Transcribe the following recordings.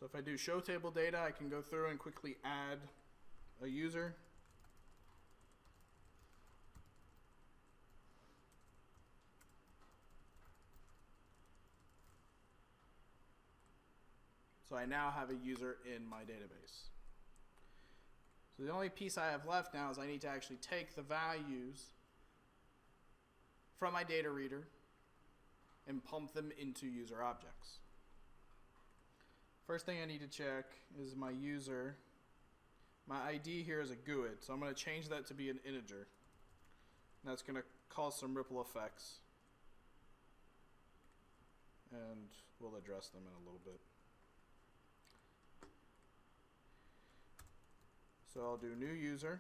So if I do show table data, I can go through and quickly add a user. So I now have a user in my database. So the only piece I have left now is I need to actually take the values from my data reader and pump them into user objects. First thing I need to check is my user. My ID here is a GUID, so I'm going to change that to be an integer. That's going to cause some ripple effects, and we'll address them in a little bit. So I'll do new user.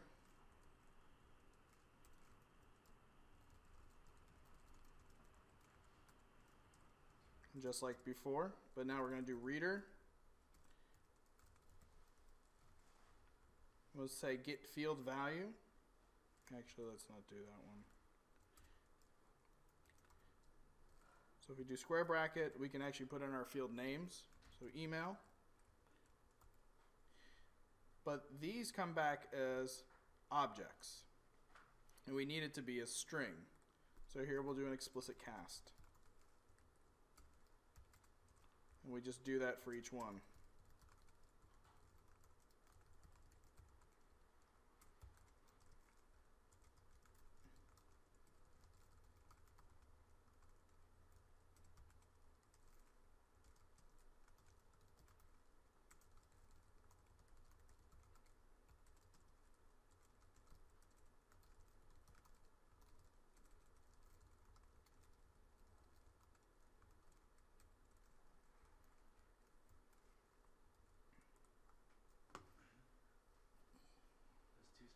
Just like before, but now we're going to do reader. We'll say get field value. Actually, let's not do that one. So if we do square bracket, we can actually put in our field names. So email. But these come back as objects, and we need it to be a string. So here we'll do an explicit cast. And we just do that for each one.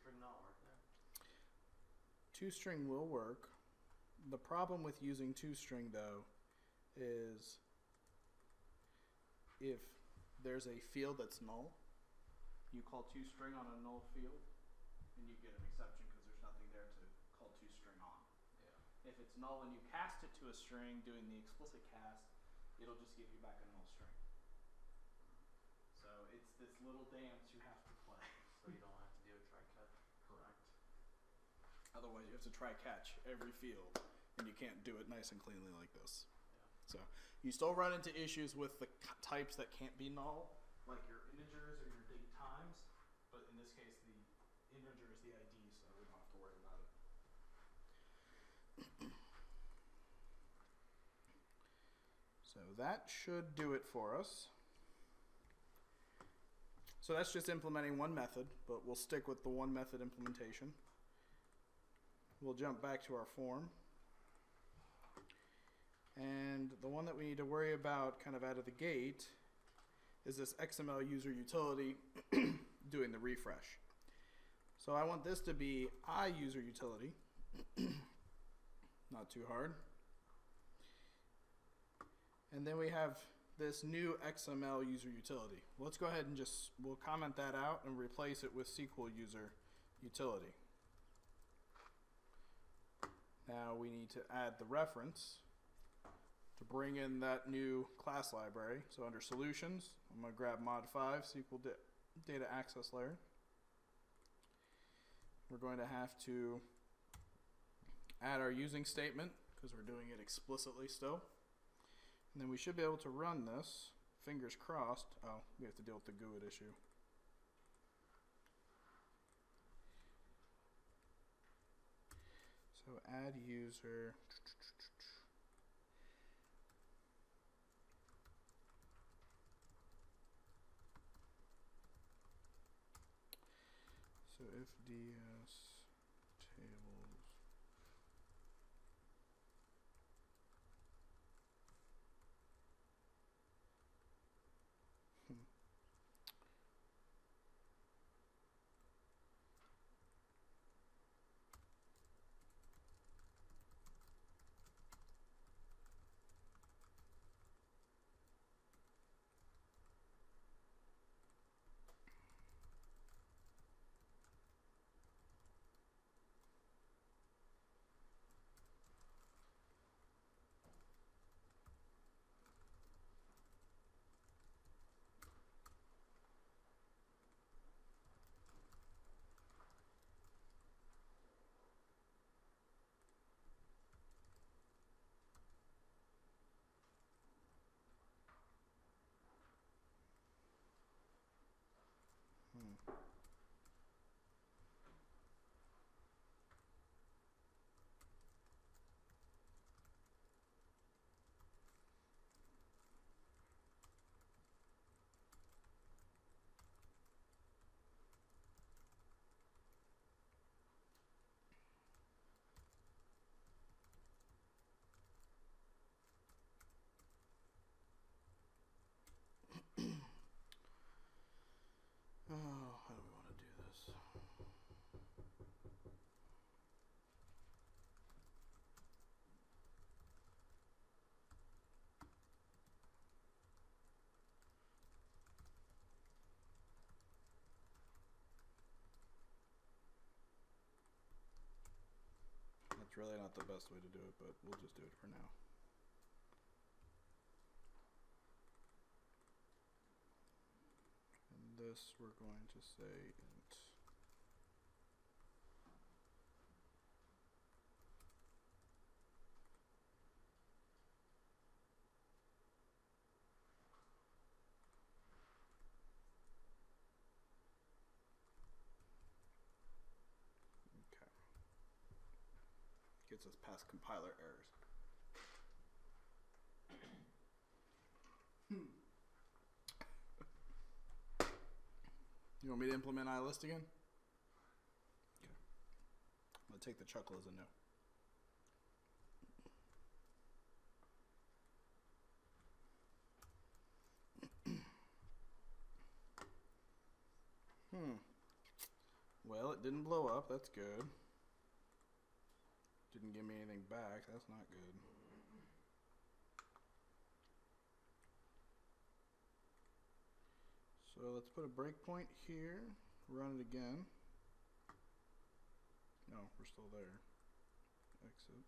ToString not work there? ToString will work. The problem with using ToString though is if there's a field that's null, you call ToString on a null field and you get an exception because there's nothing there to call ToString on. Yeah. If it's null and you cast it to a string doing the explicit cast, it'll just give you back a null string. So it's this little dance you have to play. So you don't have to do a try catch. Correct. Otherwise you have to try catch every field, and you can't do it nice and cleanly like this. Yeah. So you still run into issues with the types that can't be null, like your integers or your date times, but in this case the integer is the ID, so we don't have to worry about it. So that should do it for us. So that's just implementing one method, but we'll stick with the one method implementation. We'll jump back to our form. And the one that we need to worry about kind of out of the gate is this XML user utility doing the refresh. So I want this to be user utility. Not too hard. And then we have this new XML user utility. Let's go ahead and we'll comment that out and replace it with SQL user utility. Now we need to add the reference to bring in that new class library. So under solutions, I'm going to grab mod 5 SQL data access layer. We're going to have to add our using statement because we're doing it explicitly still. And then we should be able to run this, fingers crossed. Oh, we have to deal with the GUID issue. So add user. So if ds tables It's really not the best way to do it, but we'll just do it for now. And this we're going to say int. Okay. Gets us past compiler errors. You want me to implement iList again? Okay. I'm going to take the chuckle as a no. Well, it didn't blow up. That's good. Didn't give me anything back. That's not good. So let's put a breakpoint here. Run it again. No, we're still there. Exit.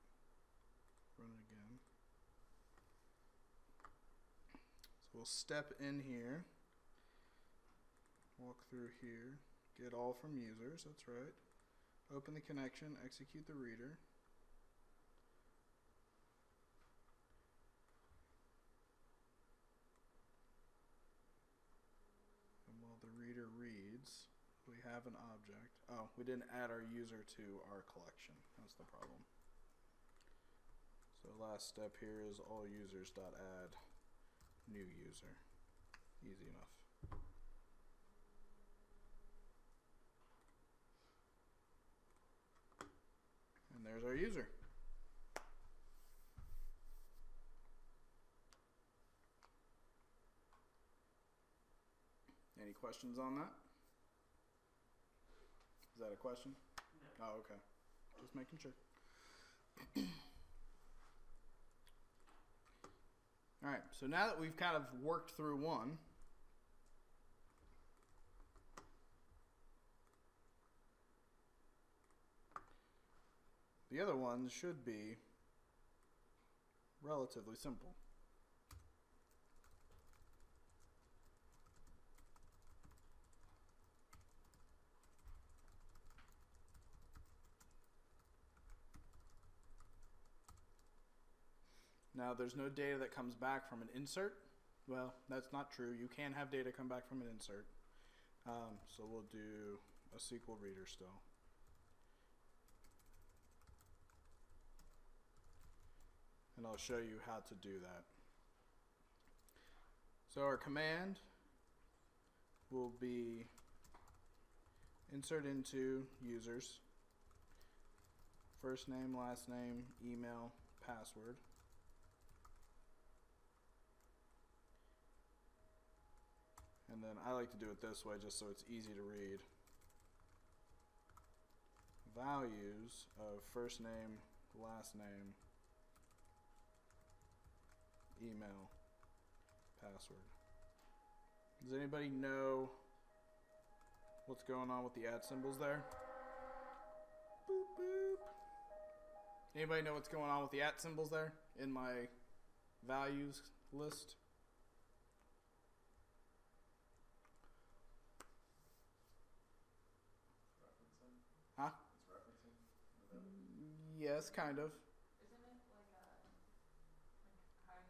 Run it again. So we'll step in here. Walk through here. Get all from users. That's right. Open the connection. Execute the reader. And while the reader reads, we have an object. Oh, we didn't add our user to our collection. That's the problem. So last step here is all users.add new user. Easy enough. And there's our user. Any questions on that? Is that a question? No. Oh, okay. Just making sure. All right, so now that we've kind of worked through one, the other ones should be relatively simple. Now, there's no data that comes back from an insert. Well, that's not true. You can have data come back from an insert. So we'll do a SQL reader still. And I'll show you how to do that. So our command will be insert into users, first name, last name, email, password. And then I like to do it this way just so it's easy to read. Values of first name, last name, email, password. Does anybody know what's going on with the @ symbols there? Boop, boop. Anybody know what's going on with the @ symbols there in my values list? Huh? It's referencing? Yes, kind of. Isn't it like how you do, I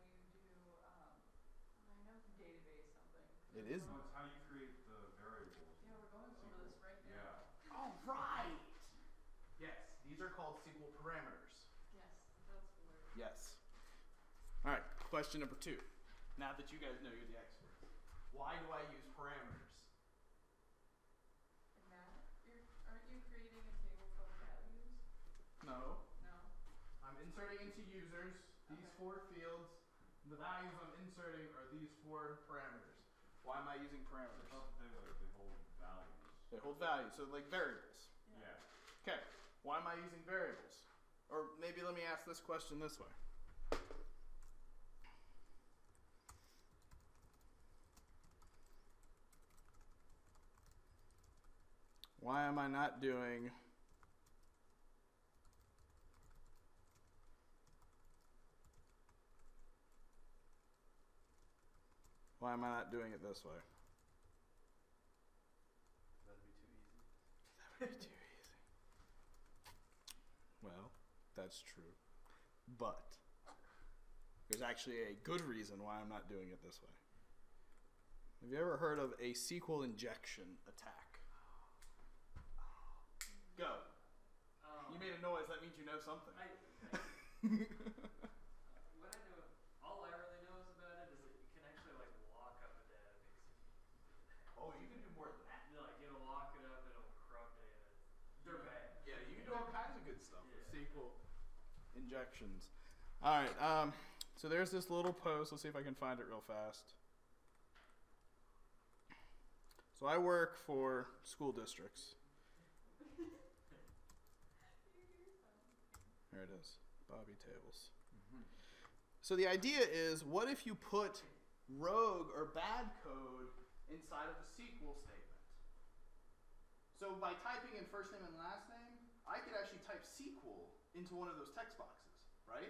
know database something. It is. No, it's how you create the variables. Yeah, we're going over this right now. Yeah. Oh, right. Yes, these are called SQL parameters. Yes, that's the word. Yes. All right, question number 2. Now that you guys know you're the experts, why do I use parameters? And now, aren't you creating a table called values? No. No? I'm inserting into users these Okay. 4 fields. The values I'm inserting are these 4 parameters. Why am I using parameters? I thought they hold values. They hold values, so like variables. Yeah. Okay, why am I using variables? Or maybe let me ask this question this way. Why am I not doing Why am I not doing it this way? That'd be too easy. That would be too easy. Well, that's true. But there's actually a good reason why I'm not doing it this way. Have you ever heard of a SQL injection attack? Go. You made a noise. That means you know something. What I know, all I really know is about it is that you can actually like lock up a database. Oh, you can do more than that. Like it'll lock it up, it'll corrupt data. They're bad. Yeah, you can do all kinds of good stuff with Yeah. SQL injections. All right. So there's this little post. Let's see if I can find it real fast. So I work for school districts. There it is, Bobby Tables. So the idea is, what if you put rogue or bad code inside of a SQL statement? So by typing in first name and last name, I could actually type SQL into one of those text boxes, right?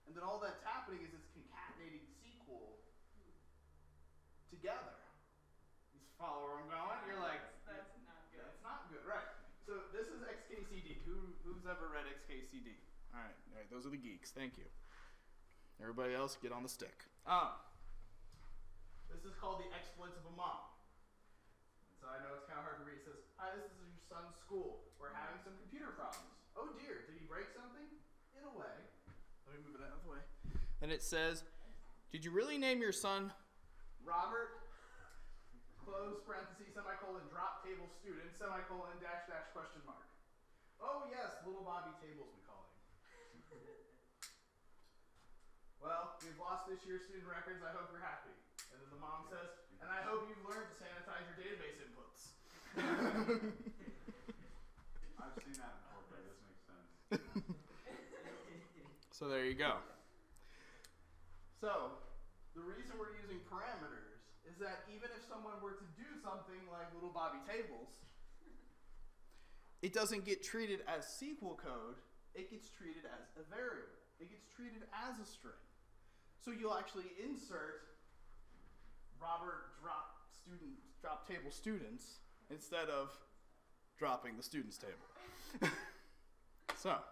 And then all that's happening is it's concatenating SQL together. You follow where I'm going? You're like, That's not good. that's not good, right? So this is XKCD. Who's ever read XKCD? All right, those are the geeks. Thank you. Everybody else, get on the stick. This is called the exploits of a mom. And so I know it's kind of hard to read. It says, "Hi, this is your son's school. We're having some computer problems. Oh dear, did he break something? In a way." Let me move it out of the way. And it says, "Did you really name your son Robert? Close parentheses, semicolon, drop table student, semicolon, dash, dash, question mark. Oh yes, little Bobby Tables we call him. Well, we've lost this year's student records. I hope you're happy." And then the mom says, "And I hope you've learned to sanitize your database inputs." I've seen that before, but this makes sense. So there you go. So the reason we're using parameters is that even if someone were to do something like little Bobby Tables, it doesn't get treated as SQL code. It gets treated as a variable. It gets treated as a string. So you'll actually insert Robert drop table students instead of dropping the students table. So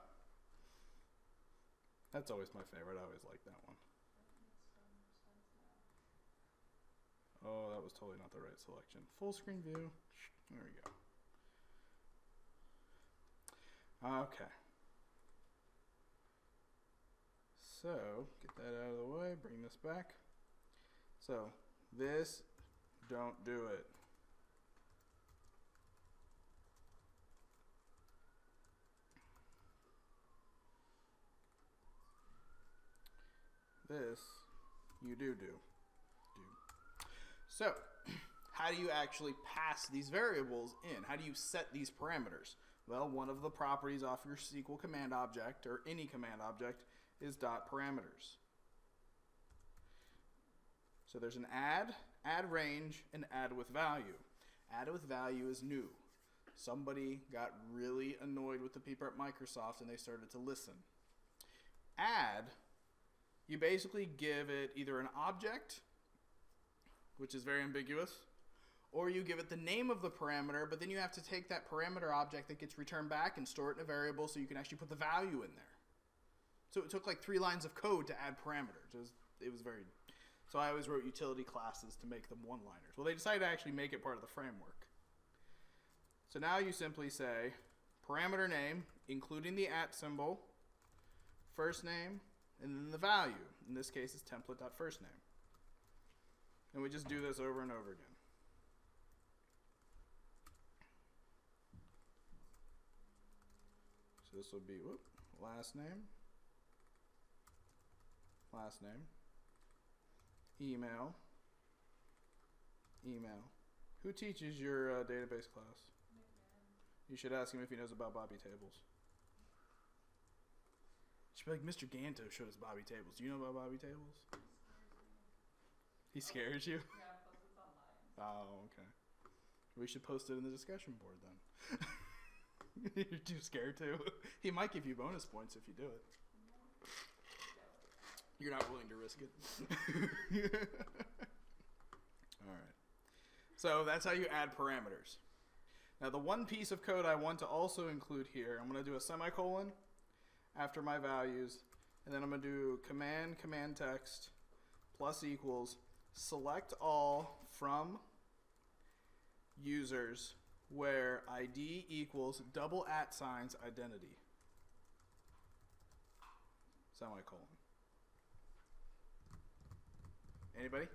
that's always my favorite. I always like that one. Oh, that was totally not the right selection. Full screen view. There we go. Okay. So, get that out of the way, bring this back. So, this, don't do it. This, you do. So, how do you actually pass these variables in? How do you set these parameters? Well, one of the properties off your SQL command object, or any command object, is .parameters. So there's an add range, and add with value. Add with value is new. Somebody got really annoyed with the people at Microsoft and they started to listen. Add, you basically give it either an object, which is very ambiguous, or you give it the name of the parameter, but then you have to take that parameter object that gets returned back and store it in a variable so you can actually put the value in there. So it took like 3 lines of code to add parameters. It was very... So I always wrote utility classes to make them one-liners. Well, they decided to actually make it part of the framework. So now you simply say parameter name, including the @ symbol, first name, and then the value. In this case, it's template.firstname. And we just do this over and over again. So this would be last name, email. Who teaches your database class? You should ask him if he knows about Bobby Tables. You should be like, Mr. Ganto showed us Bobby Tables. Do you know about Bobby Tables? He scares you? Yeah, plus it's online. Oh, okay. We should post it in the discussion board then. You're too scared to. He might give you bonus points if you do it. You're not willing to risk it. So that's how you add parameters. Now the one piece of code I want to also include here, I'm going to do a semicolon after my values, and then I'm going to do command text plus equals select all from users where ID equals double @ signs identity. Semicolon. Anybody?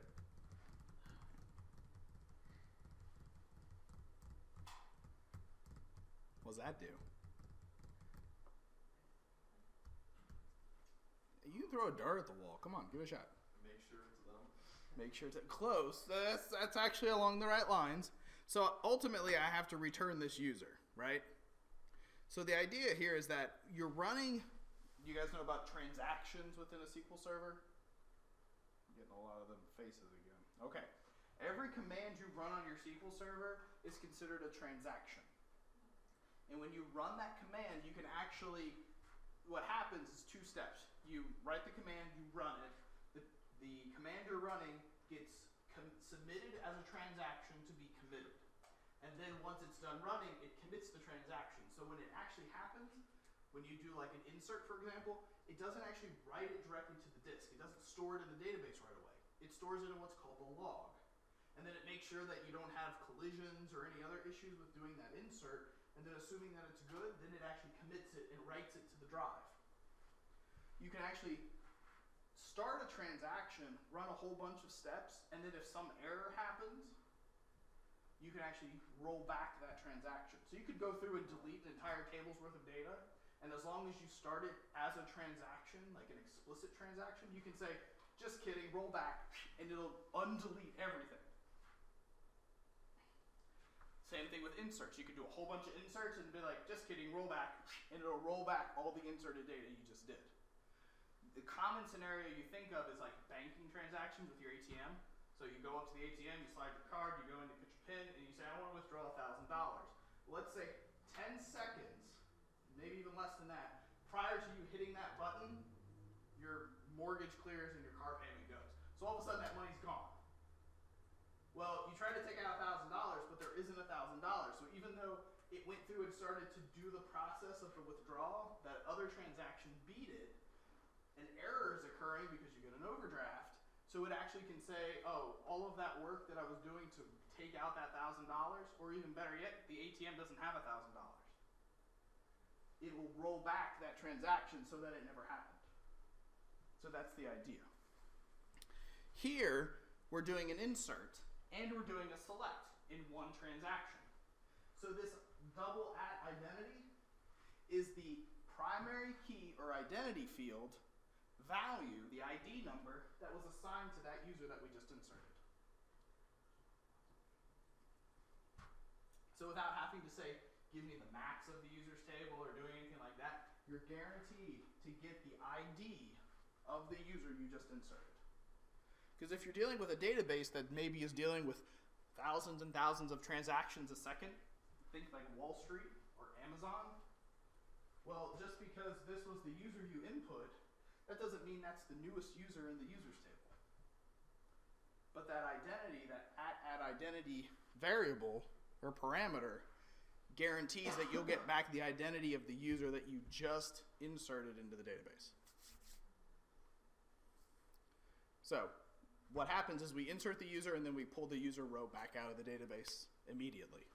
What does that do? You can throw a dart at the wall. Come on, give it a shot. Make sure it's them. Make sure it's close. That's actually along the right lines. So ultimately, I have to return this user, right? So the idea here is that you're running. You guys know about transactions within a SQL server? I'm getting a lot of them faces again. Okay. Every command you run on your SQL server is considered a transaction. And when you run that command, you can actually, what happens is 2 steps. You write the command, you run it. The command you're running gets submitted as a transaction to be committed. And then once it's done running, it commits the transaction. So when it actually happens, when you do like an insert, for example, it doesn't actually write it directly to the disk. It doesn't store it in the database right away. It stores it in what's called a log. And then it makes sure that you don't have collisions or any other issues with doing that insert. And then assuming that it's good, then it actually commits it and writes it to the drive. You can actually start a transaction, run a whole bunch of steps, and then if some error happens, you can actually roll back that transaction. So you could go through and delete an entire table's worth of data, and as long as you start it as a transaction, like an explicit transaction, you can say, just kidding, roll back, and it'll undelete everything. Same thing with inserts. You could do a whole bunch of inserts and be like, just kidding, roll back, and it'll roll back all the inserted data you just did. The common scenario you think of is like banking transactions with your ATM. So you go up to the ATM, you slide your card, you go in, you put your PIN, and you say, I want to withdraw $1,000. Let's say 10 seconds, maybe even less than that, prior to you hitting that button, your mortgage clears and your car payment goes. So all of a sudden that money's gone. Well, you try to take out $1,000, but there isn't $1,000. So even though it went through and started to do the process of the withdrawal, that other transaction beat it, an error is occurring because you get an overdraft. So it actually can say, oh, all of that work that I was doing to take out that $1,000, or even better yet, the ATM doesn't have $1,000. It will roll back that transaction so that it never happened. So that's the idea. Here, we're doing an insert, and we're doing a select in one transaction. So this double @ identity is the primary key or identity field value, the ID number, that was assigned to that user that we just inserted. So without having to say, give me the max of the user's table or doing anything like that, you're guaranteed to get the ID of the user you just inserted. Because if you're dealing with a database that maybe is dealing with thousands and thousands of transactions a second, think like Wall Street or Amazon, well, just because this was the user you input, that doesn't mean that's the newest user in the users table. But that identity, that @ identity variable or parameter guarantees that you'll get back the identity of the user that you just inserted into the database. So what happens is we insert the user and then we pull the user row back out of the database immediately.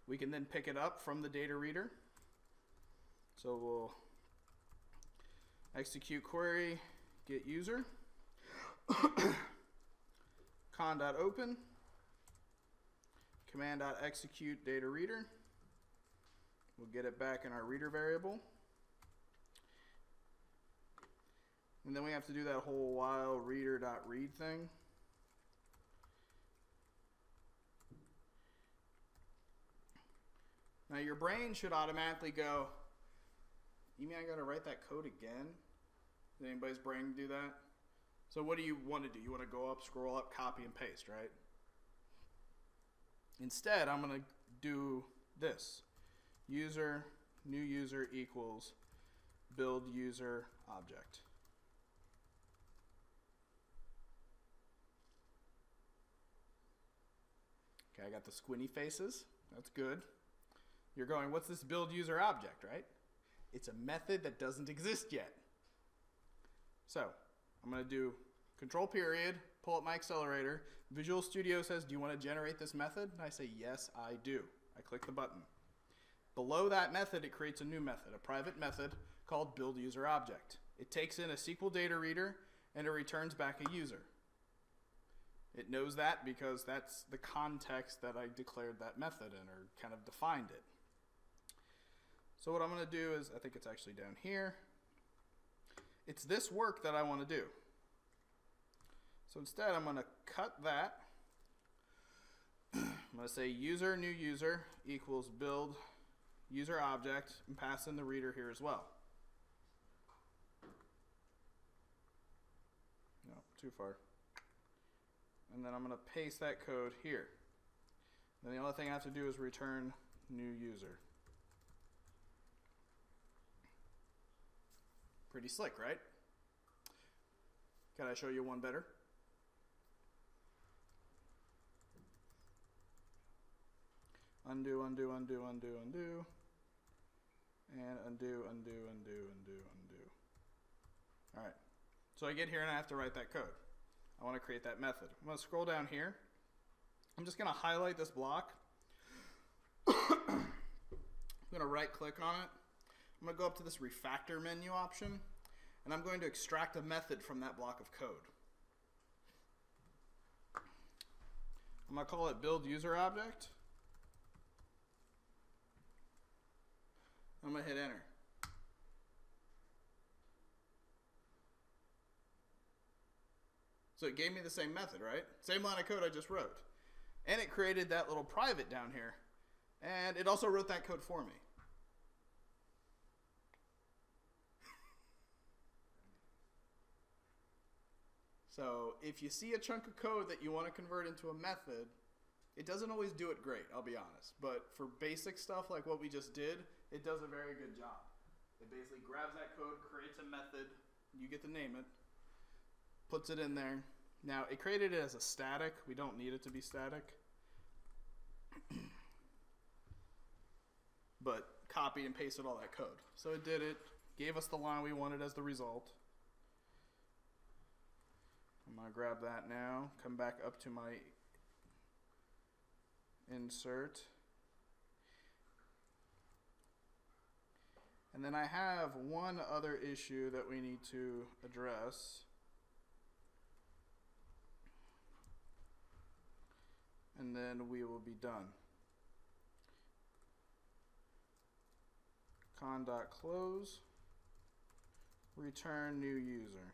We can then pick it up from the data reader. So we'll execute query, get user, con.open, command.execute data reader. We'll get it back in our reader variable. And then we have to do that whole while reader.read thing. Now your brain should automatically go, you mean I gotta write that code again? Did anybody's brain do that? So what do you want to do? You want to go up, scroll up, copy and paste, right? Instead, I'm gonna do this. User, new user equals build user object. Okay, I got the squinty faces. That's good. You're going, what's this build user object, right? It's a method that doesn't exist yet. So I'm going to do control period, pull up my accelerator. Visual Studio says, do you want to generate this method? And I say, yes, I do. I click the button. Below that method, it creates a new method, a private method called build user object. It takes in a SQL data reader and it returns back a user. It knows that because that's the context that I declared that method in, or kind of defined it. So what I'm going to do is, I think it's actually down here. It's this work that I want to do. So instead, I'm going to cut that. I'm going to say user new user equals build user object, and pass in the reader here as well. No, too far. And then I'm going to paste that code here. Then the only thing I have to do is return new user. Pretty slick, right? Can I show you one better? Undo, undo, undo, undo, undo. And undo, undo, undo, undo, undo. All right. So I get here and I have to write that code. I want to create that method. I'm going to scroll down here. I'm just going to highlight this block. I'm going to right click on it. I'm going to go up to this refactor menu option, and I'm going to extract a method from that block of code. I'm going to call it build user object. I'm going to hit enter. So it gave me the same method, right? Same line of code I just wrote. And it created that little private down here. And it also wrote that code for me. So if you see a chunk of code that you want to convert into a method, it doesn't always do it great, I'll be honest. But for basic stuff like what we just did, it does a very good job. It basically grabs that code, creates a method, you get to name it, puts it in there. Now, it created it as a static. We don't need it to be static. But copy and pasted all that code. So it did it, gave us the line we wanted as the result. I'm going to grab that now, come back up to my insert. And then I have one other issue that we need to address. And then we will be done. Con.close, return new user.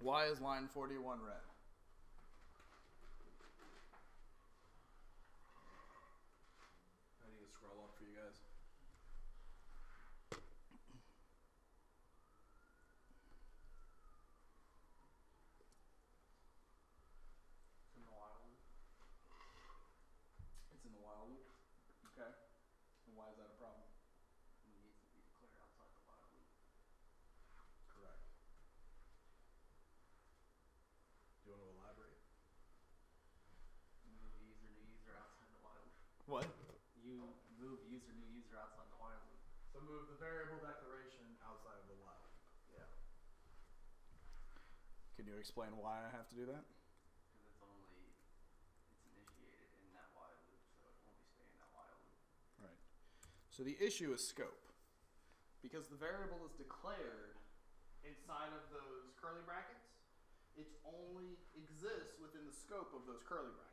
Why is line 41 red? I need to scroll up for you guys. It's in the while loop. It's in the while loop? Okay. And why is that a problem? It needs to be declared outside the while loop. Correct. Do you want to elaborate? Move user new user outside the while loop. What? You move user new user outside the while loop. So move the variable declaration outside of the while. Yeah. Can you explain why I have to do that? Because it's initiated in that while loop, so it won't be staying in that while loop. Right. So the issue is scope. Because the variable is declared inside of those curly brackets, it only exists within the scope of those curly brackets.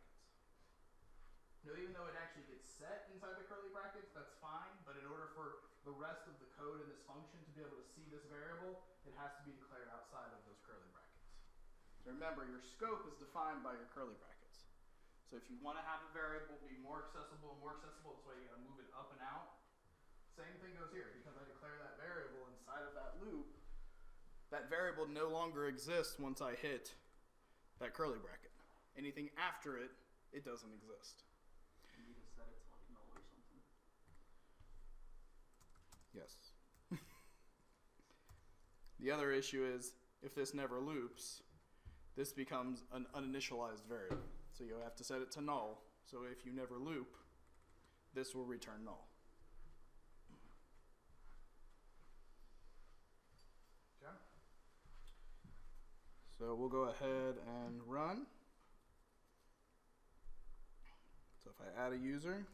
Now, even though it actually gets set inside the curly brackets, that's fine, but in order for the rest of the code in this function to be able to see this variable, it has to be declared outside of those curly brackets. So remember, your scope is defined by your curly brackets. So if you want to have a variable be more accessible, that's why you got to move it up and out. Same thing goes here. Because I declare that variable inside of that loop, that variable no longer exists once I hit that curly bracket. Anything after it, it doesn't exist. You need to set it to like null or something. Yes. The other issue is if this never loops, this becomes an uninitialized variable. So you'll have to set it to null. So if you never loop, this will return null. Okay. So we'll go ahead and run. So if I add a user,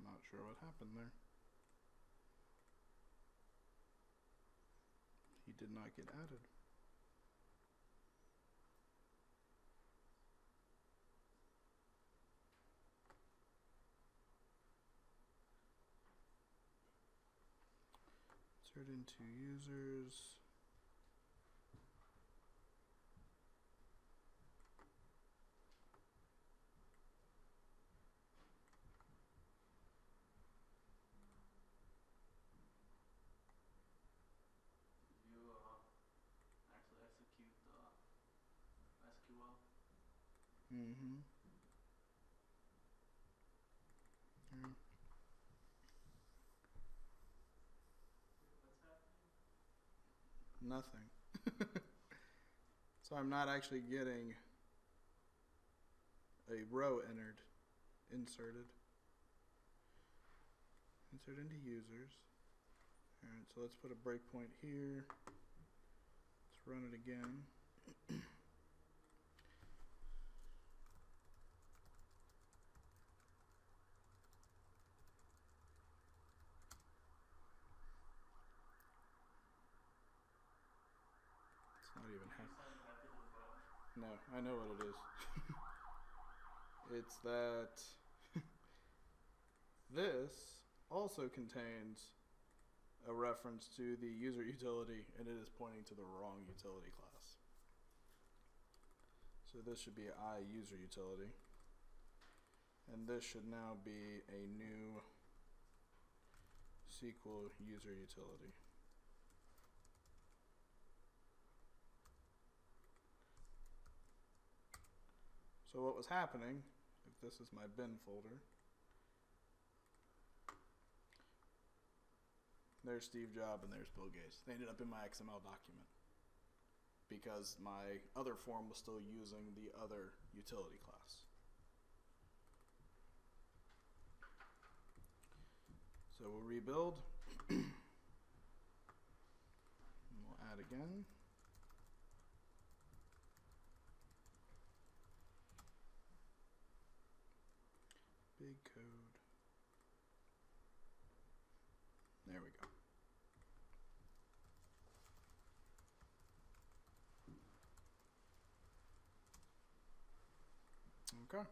not sure what happened there. He did not get added. Insert into users. You actually execute the SQL. Mm-hmm. What's happening? Nothing. So I'm not actually getting a row inserted. Insert into users. Alright, so let's put a breakpoint here. Let's run it again. It's not even happening. Method is what? No, I know what it is. It's that this also contains a reference to the user utility, and it is pointing to the wrong utility class. So this should be I user utility, and this should now be a new SQL user utility. So what was happening, if this is my bin folder, there's Steve Jobs and there's Bill Gates. They ended up in my XML document because my other form was still using the other utility class. So we'll rebuild. And we'll add again. Big code. There we go. Okay.